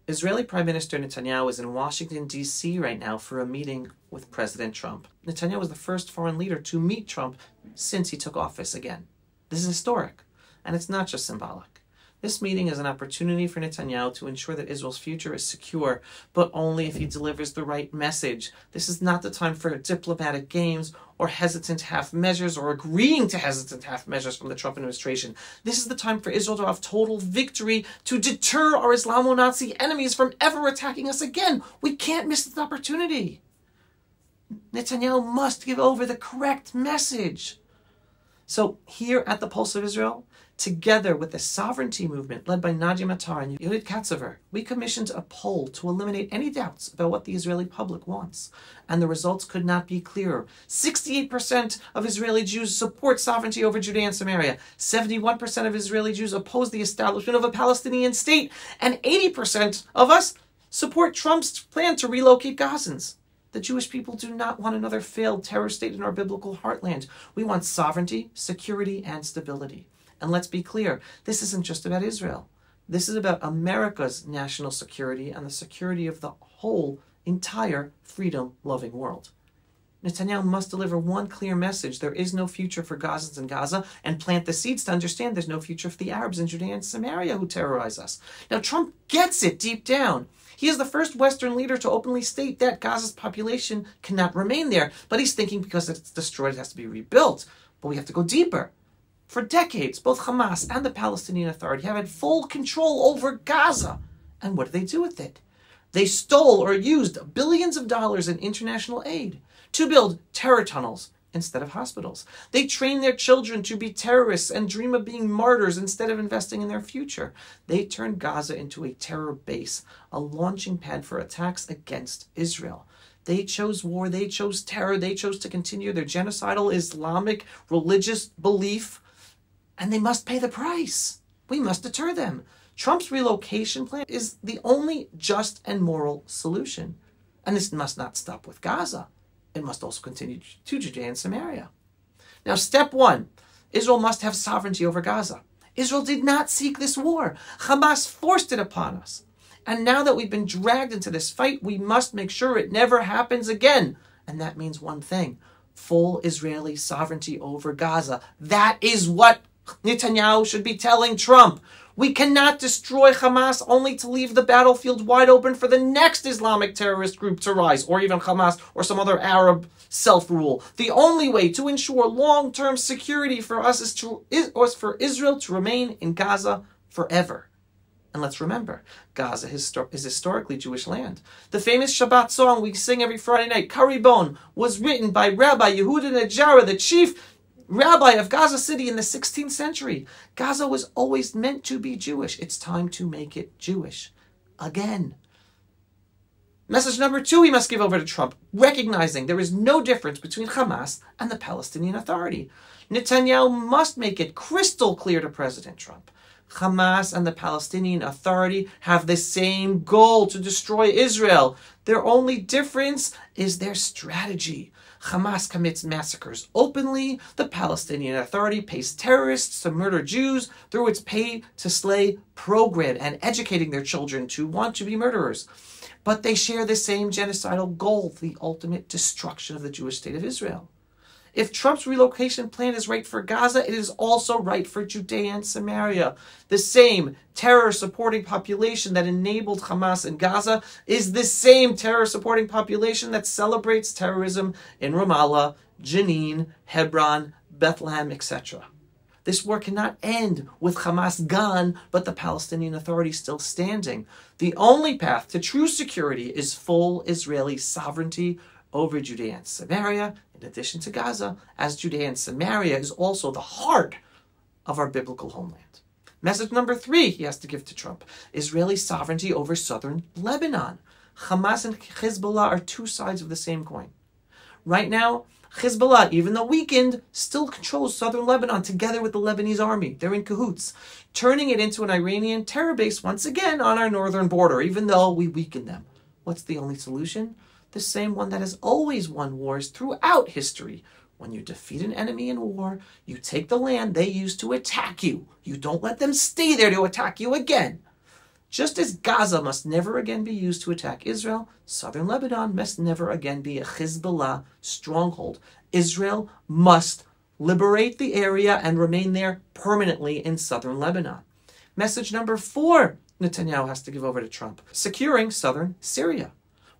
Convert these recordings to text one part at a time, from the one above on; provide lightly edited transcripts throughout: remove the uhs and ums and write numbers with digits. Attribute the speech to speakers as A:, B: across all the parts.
A: Israeli Prime Minister Netanyahu is in Washington, D.C. right now for a meeting with President Trump. Netanyahu was the first foreign leader to meet Trump since he took office again. This is historic, and it's not just symbolic. This meeting is an opportunity for Netanyahu to ensure that Israel's future is secure, but only if he delivers the right message. This is not the time for diplomatic games or hesitant half measures or agreeing to hesitant half measures from the Trump administration. This is the time for Israel to have total victory to deter our Islamo-Nazi enemies from ever attacking us again. We can't miss this opportunity. Netanyahu must give over the correct message. So here at the Pulse of Israel, together with the sovereignty movement led by Nadia Matar and Yehudit Katzover, we commissioned a poll to eliminate any doubts about what the Israeli public wants. And the results could not be clearer. 68% of Israeli Jews support sovereignty over Judea and Samaria. 71% of Israeli Jews oppose the establishment of a Palestinian state. And 80% of us support Trump's plan to relocate Gazans. The Jewish people do not want another failed terror state in our biblical heartland. We want sovereignty, security, and stability. And let's be clear, this isn't just about Israel. This is about America's national security and the security of the whole, entire, freedom-loving world. Netanyahu must deliver one clear message. There is no future for Gazans in Gaza, and plant the seeds to understand there's no future for the Arabs in Judea and Samaria who terrorize us. Now, Trump gets it deep down. He is the first Western leader to openly state that Gaza's population cannot remain there, but he's thinking because it's destroyed, it has to be rebuilt. But we have to go deeper. For decades, both Hamas and the Palestinian Authority have had full control over Gaza. And what do they do with it? They stole or used billions of dollars in international aid to build terror tunnels instead of hospitals. They train their children to be terrorists and dream of being martyrs instead of investing in their future. They turned Gaza into a terror base, a launching pad for attacks against Israel. They chose war, they chose terror, they chose to continue their genocidal Islamic religious belief, and they must pay the price. We must deter them. Trump's relocation plan is the only just and moral solution. And this must not stop with Gaza. It must also continue to Judea and Samaria. Now, step one, Israel must have sovereignty over Gaza. Israel did not seek this war. Hamas forced it upon us. And now that we've been dragged into this fight, we must make sure it never happens again. And that means one thing, full Israeli sovereignty over Gaza. That is what Netanyahu should be telling Trump. We cannot destroy Hamas only to leave the battlefield wide open for the next Islamic terrorist group to rise, or even Hamas or some other Arab self-rule. The only way to ensure long-term security for us is for Israel to remain in Gaza forever. And let's remember, Gaza is historically Jewish land. The famous Shabbat song we sing every Friday night, Karibon, was written by Rabbi Yehuda Nejara, the chief rabbi of Gaza City in the 16th century. Gaza was always meant to be Jewish. It's time to make it Jewish again. Message number two we must give over to Trump, recognizing there is no difference between Hamas and the Palestinian Authority. Netanyahu must make it crystal clear to President Trump. Hamas and the Palestinian Authority have the same goal, to destroy Israel. Their only difference is their strategy. Hamas commits massacres openly. The Palestinian Authority pays terrorists to murder Jews through its pay-to-slay program and educating their children to want to be murderers. But they share the same genocidal goal, the ultimate destruction of the Jewish state of Israel. If Trump's relocation plan is right for Gaza, it is also right for Judea and Samaria. The same terror-supporting population that enabled Hamas in Gaza is the same terror-supporting population that celebrates terrorism in Ramallah, Jenin, Hebron, Bethlehem, etc. This war cannot end with Hamas gone, but the Palestinian Authority still standing. The only path to true security is full Israeli sovereignty over Judea and Samaria, in addition to Gaza, as Judea and Samaria is also the heart of our biblical homeland. Message number three he has to give to Trump, Israeli sovereignty over southern Lebanon. Hamas and Hezbollah are two sides of the same coin. Right now, Hezbollah, even though weakened, still controls southern Lebanon together with the Lebanese army. They're in cahoots, turning it into an Iranian terror base once again on our northern border, even though we weakened them. What's the only solution? The same one that has always won wars throughout history. When you defeat an enemy in war, you take the land they used to attack you. You don't let them stay there to attack you again. Just as Gaza must never again be used to attack Israel, southern Lebanon must never again be a Hezbollah stronghold. Israel must liberate the area and remain there permanently in southern Lebanon. Message number 4 Netanyahu has to give over to Trump: securing southern Syria.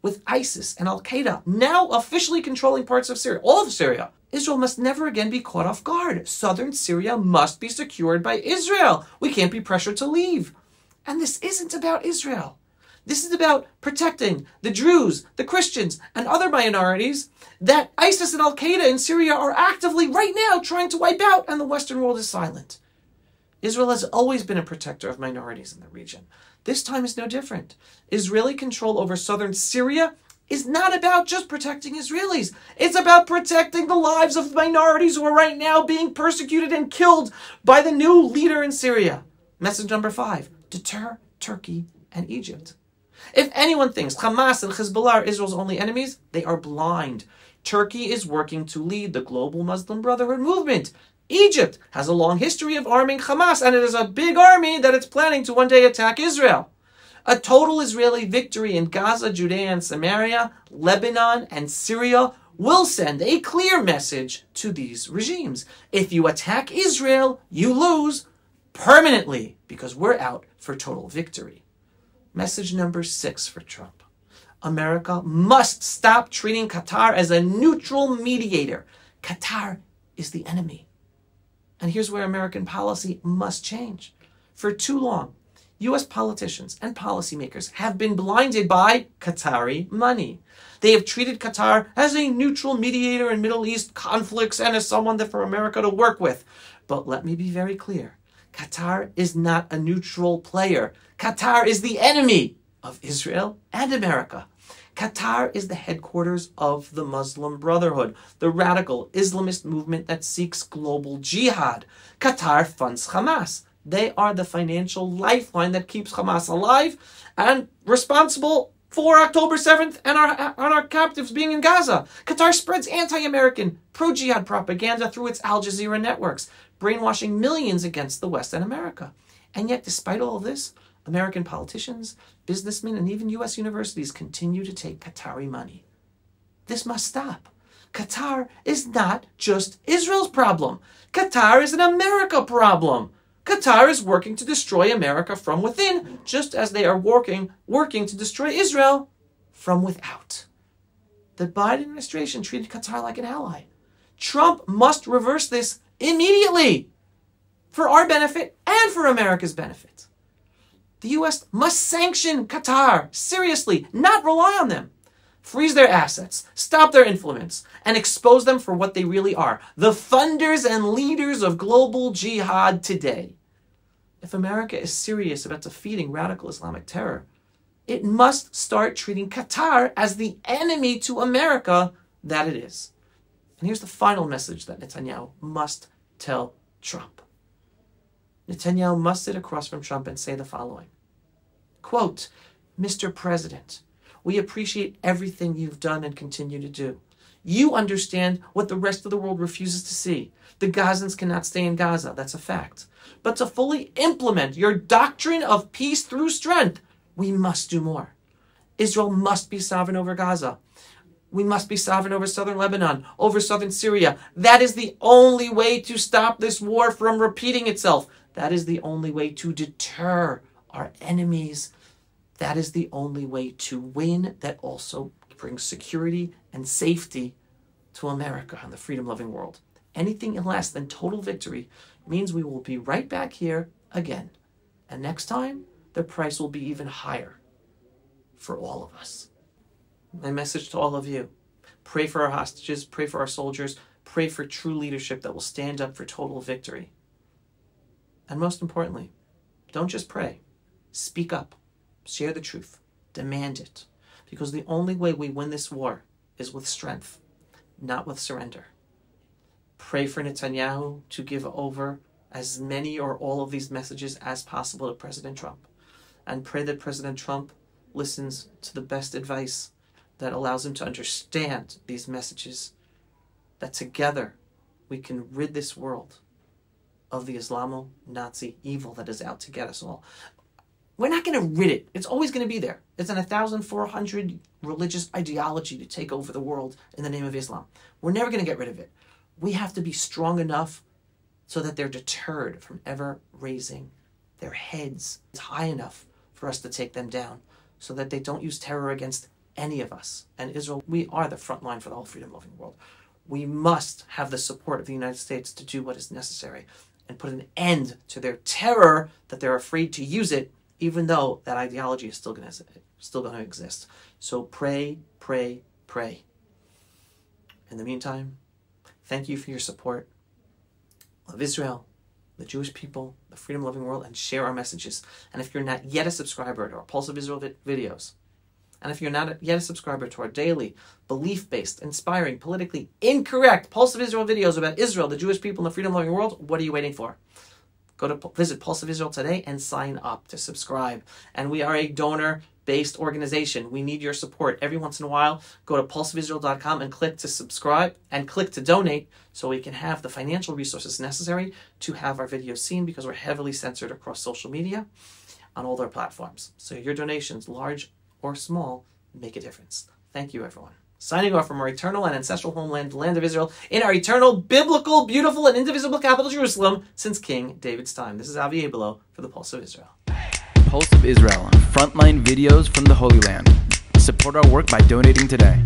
A: With ISIS and Al-Qaeda now officially controlling parts of Syria, all of Syria, Israel must never again be caught off guard. Southern Syria must be secured by Israel. We can't be pressured to leave. And this isn't about Israel. This is about protecting the Druze, the Christians, and other minorities that ISIS and Al-Qaeda in Syria are actively right now trying to wipe out, and the Western world is silent. Israel has always been a protector of minorities in the region. This time is no different. Israeli control over southern Syria is not about just protecting Israelis. It's about protecting the lives of minorities who are right now being persecuted and killed by the new leader in Syria. Message number 5, deter Turkey and Egypt. If anyone thinks Hamas and Hezbollah are Israel's only enemies, they are blind. Turkey is working to lead the global Muslim Brotherhood movement. Egypt has a long history of arming Hamas, and it is a big army that it's planning to one day attack Israel. A total Israeli victory in Gaza, Judea and Samaria, Lebanon and Syria will send a clear message to these regimes. If you attack Israel, you lose permanently, because we're out for total victory. Message number 6 for Trump: America must stop treating Qatar as a neutral mediator. Qatar is the enemy. And here's where American policy must change. For too long, U.S. politicians and policymakers have been blinded by Qatari money. They have treated Qatar as a neutral mediator in Middle East conflicts and as someone that for America to work with. But let me be very clear. Qatar is not a neutral player. Qatar is the enemy of Israel and America. Qatar is the headquarters of the Muslim Brotherhood, the radical Islamist movement that seeks global jihad. Qatar funds Hamas. They are the financial lifeline that keeps Hamas alive and responsible for October 7th and our captives being in Gaza. Qatar spreads anti-American, pro-jihad propaganda through its Al Jazeera networks, brainwashing millions against the West and America. And yet, despite all of this, American politicians, businessmen, and even U.S. universities continue to take Qatari money. This must stop. Qatar is not just Israel's problem. Qatar is an America problem. Qatar is working to destroy America from within, just as they are working to destroy Israel from without. The Biden administration treated Qatar like an ally. Trump must reverse this immediately, for our benefit and for America's benefit. The U.S. must sanction Qatar seriously, not rely on them. Freeze their assets, stop their influence, and expose them for what they really are: the funders and leaders of global jihad today. If America is serious about defeating radical Islamic terror, it must start treating Qatar as the enemy to America that it is. And here's the final message that Netanyahu must tell Trump. Netanyahu must sit across from Trump and say the following. Quote, "Mr. President, we appreciate everything you've done and continue to do. You understand what the rest of the world refuses to see. The Gazans cannot stay in Gaza, that's a fact. But to fully implement your doctrine of peace through strength, we must do more. Israel must be sovereign over Gaza. We must be sovereign over southern Lebanon, over southern Syria. That is the only way to stop this war from repeating itself. That is the only way to deter our enemies. That is the only way to win, that also brings security and safety to America and the freedom-loving world. Anything less than total victory means we will be right back here again. And next time, the price will be even higher for all of us." My message to all of you: pray for our hostages, pray for our soldiers, pray for true leadership that will stand up for total victory. And most importantly, don't just pray. Speak up. Share the truth. Demand it. Because the only way we win this war is with strength, not with surrender. Pray for Netanyahu to give over as many or all of these messages as possible to President Trump. And pray that President Trump listens to the best advice that allows him to understand these messages, that together we can rid this world of the Islamo-Nazi evil that is out to get us all. We're not going to rid it. It's always going to be there. It's an 1,400 religious ideology to take over the world in the name of Islam. We're never going to get rid of it. We have to be strong enough so that they're deterred from ever raising their heads high enough for us to take them down, so that they don't use terror against any of us. And Israel, we are the front line for the whole freedom-loving world. We must have the support of the United States to do what is necessary and put an end to their terror that they're afraid to use it, even though that ideology is still going to exist. So pray, pray, pray. In the meantime, thank you for your support of Israel, the Jewish people, the freedom-loving world, and share our messages. And if you're not yet a subscriber to our Pulse of Israel videos, and if you're not yet a subscriber to our daily, belief-based, inspiring, politically incorrect Pulse of Israel videos about Israel, the Jewish people, and the freedom-loving world, what are you waiting for? Go to visit Pulse of Israel today and sign up to subscribe. And we are a donor-based organization. We need your support. Every once in a while, go to pulseofisrael.com and click to subscribe and click to donate so we can have the financial resources necessary to have our videos seen, because we're heavily censored across social media on all their platforms. So your donations, large or small, make a difference. Thank you, everyone. Signing off from our eternal and ancestral homeland, the land of Israel, in our eternal, biblical, beautiful, and indivisible capital, Jerusalem, since King David's time. This is Avi Abelo for the Pulse of Israel.
B: Pulse of Israel, frontline videos from the Holy Land. Support our work by donating today.